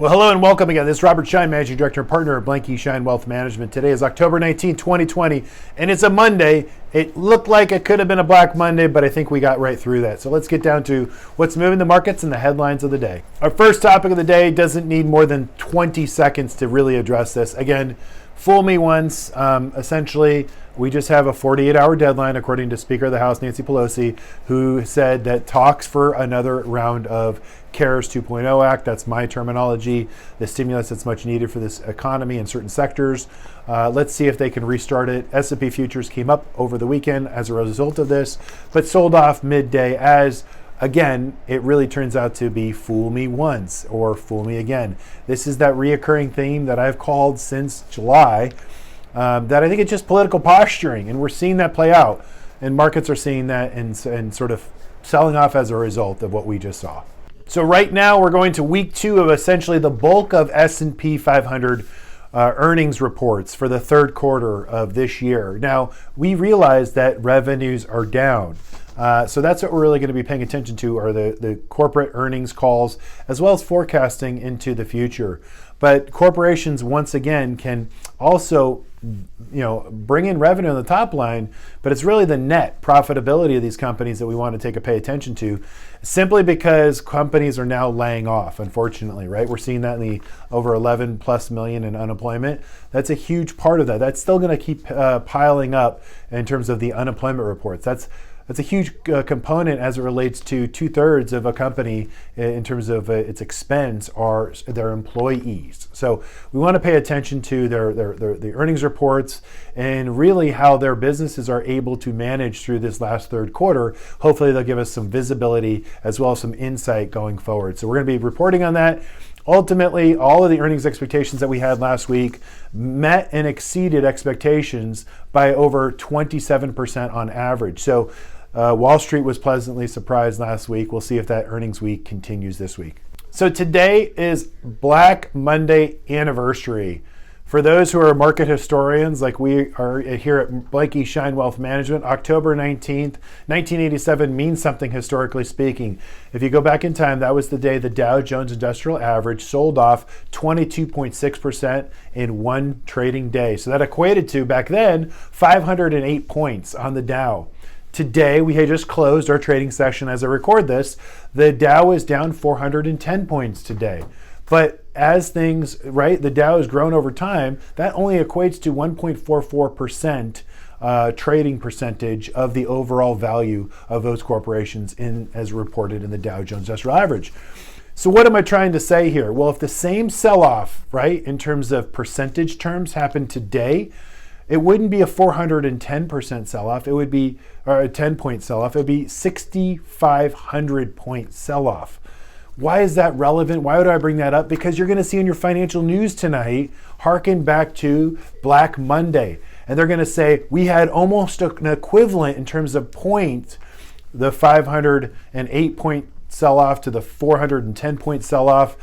Well, hello and welcome again. This is Robert Schein, Managing Director and Partner at Blanke Schein Wealth Management. Today is October 19, 2020, and it's a Monday. It looked like it could have been a Black Monday, but I think we got right through that. So let's get down to what's moving the markets and the headlines of the day. Our first topic of the day doesn't need more than 20 seconds to really address this. Again, fool me once. Essentially, we just have a 48-hour deadline, according to Speaker of the House, Nancy Pelosi, who said that talks for another round of CARES 2.0 Act, that's my terminology, the stimulus that's much needed for this economy in certain sectors. Let's see if they can restart it. S&P futures came up over the weekend as a result of this, but sold off midday as, again, it really turns out to be fool me once or fool me again. This is that reoccurring theme that I've called since July, that I think it's just political posturing, and we're seeing that play out, and markets are seeing that and sort of selling off as a result of what we just saw. So right now we're going to week 2 of essentially the bulk of S&P 500 earnings reports for the third quarter of this year. Now, we realize that revenues are down. So that's what we're really going to be paying attention to, are the corporate earnings calls, as well as forecasting into the future. But corporations, once again, can also bring in revenue on the top line, but it's really the net profitability of these companies that we want to pay attention to, simply because companies are now laying off, unfortunately, right? We're seeing that in the over 11 plus million in unemployment. That's a huge part of that. That's still going to keep piling up in terms of the unemployment reports. That's a huge component as it relates to 2/3 of a company in terms of its expense are their employees. So we want to pay attention to the earnings reports and really how their businesses are able to manage through this last third quarter. Hopefully they'll give us some visibility as well as some insight going forward. So we're going to be reporting on that. Ultimately, all of the earnings expectations that we had last week met and exceeded expectations by over 27% on average. So Wall Street was pleasantly surprised last week. We'll see if that earnings week continues this week. So today is Black Monday anniversary. For those who are market historians, like we are here at Blanke Schein Wealth Management, October 19th, 1987 means something historically speaking. If you go back in time, that was the day the Dow Jones Industrial Average sold off 22.6% in one trading day. So that equated to, back then, 508 points on the Dow. Today, we had just closed our trading session as I record this. The Dow is down 410 points today. But as things, right, the Dow has grown over time, that only equates to 1.44% trading percentage of the overall value of those corporations as reported in the Dow Jones Industrial Average. So what am I trying to say here? Well, if the same sell-off, right, in terms of percentage terms happened today, it wouldn't be a 410% sell-off. It would be, or a 10-point sell-off. It would be 6,500-point sell-off. Why is that relevant? Why would I bring that up? Because you're going to see in your financial news tonight, harken back to Black Monday. And they're going to say, we had almost an equivalent in terms of points, the 508-point sell-off to the 410-point sell-off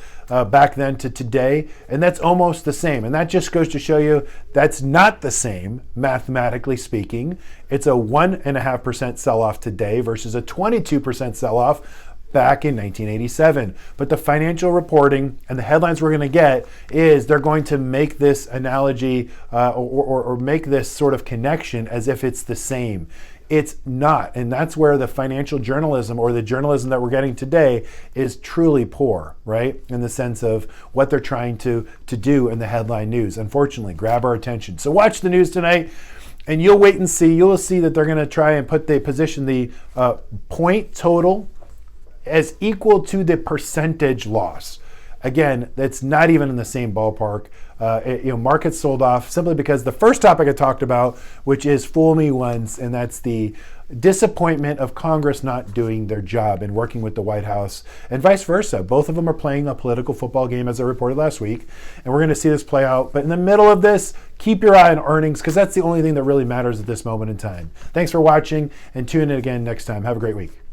back then to today, and that's almost the same. And that just goes to show you that's not the same, mathematically speaking. It's a 1.5% sell-off today versus a 22% sell-off back in 1987. But the financial reporting and the headlines we're going to get is they're going to make this analogy or make this sort of connection as if it's the same. It's not, and that's where the financial journalism or the journalism that we're getting today is truly poor, right? In the sense of what they're trying to do in the headline news. Unfortunately, grab our attention. So watch the news tonight, and you'll wait and see. You'll see that they're going to try and position the point total as equal to the percentage loss. Again, that's not even in the same ballpark. Markets sold off simply because the first topic I talked about, which is fool me once, and that's the disappointment of Congress not doing their job and working with the White House, and vice versa. Both of them are playing a political football game, as I reported last week, and we're going to see this play out. But in the middle of this, keep your eye on earnings, because that's the only thing that really matters at this moment in time. Thanks for watching, and tune in again next time. Have a great week.